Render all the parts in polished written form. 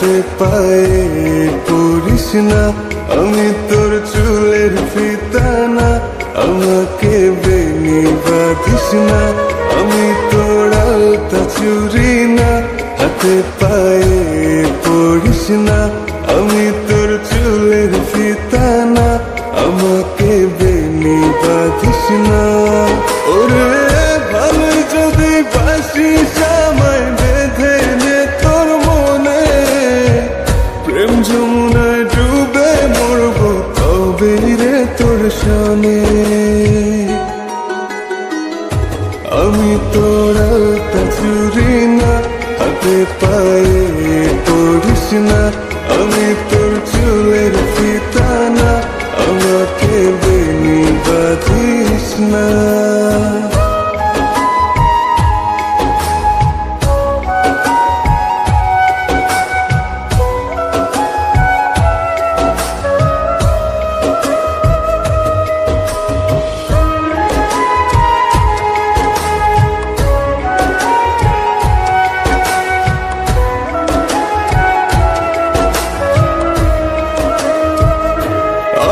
হাতে পায়ে পড়িস না, আমি তোর চুলের ফিতা না, আমাকে বেনি বাঁধিস না, আমি তোর আলতা চুরি না। হাতে পায়ে পড়িস না, আমি তোর চুলের ফিতা না, আমাকে বেনি বাঁধিস না। ওরে ভালো যদি বাসিস আমায় বেঁধে নে তোর মনে, প্রেম যমুনায় ডুবে মরবো তবে রে তোর সনে। আমি তোর আলতা চুরি না, হাতে পায়ে পড়িস না, আমি তোর চুলের ফিতা না, আমাকে বেনি বাঁধিস না।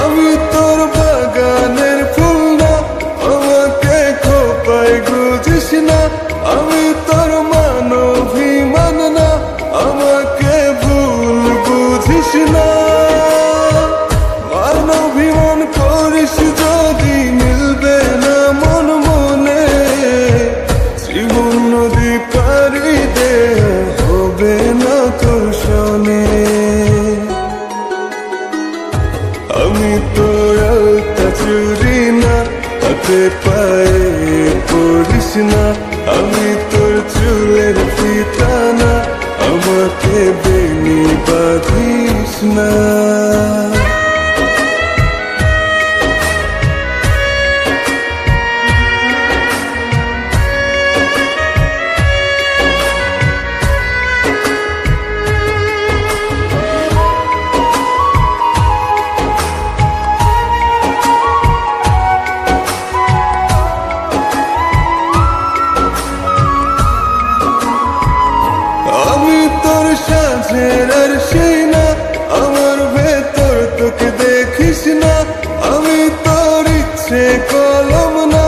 আমি তোর বাগানের ফুল না, আমাকে খোপায় গুজিস না, আমি তোর মানভিমান না, আমাকে ভুল বুঝিস না। মানভিমান করিস যদি মিলবে না মন মনে, জীবন নদী পারি দে হবে না তোর সনে। আমি তোর আলতা চুরি না, হাতে পায়ে পড়িস না, আমি তোর চুলের ফিতা না, আমাকে বেনি বাঁধিস না। আমি তোর সাঁঝের আর সেই না, আমার ভেতর তোকে দেখিস না, আমি তোর ইচ্ছে কলম না,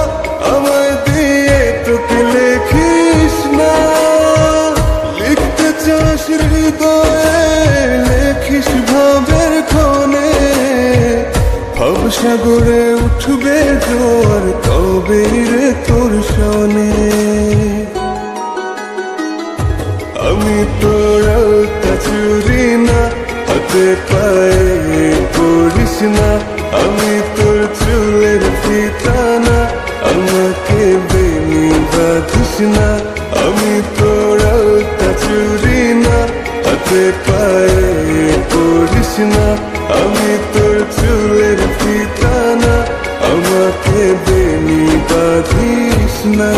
আমায় দিয়ে তোকে লেখিস না। লিখতে চাস হৃদয়ে লেখিস ভাবের ক্ষণে, ভাব সাগরে উঠবে জোয়ার তবে রে তোর সনে। আমি তোর আলতা চুরি না, হাতে পায়ে পড়িস না, আমি তোর চুলের ফিতা না, আমাকে বেনি বাঁধিস না। আমি তোর আলতা চুরি না, হাতে পায়ে পড়িস না, আমি তোর চুলের ফিতা না, আমাকে বেনি বাঁধিস না।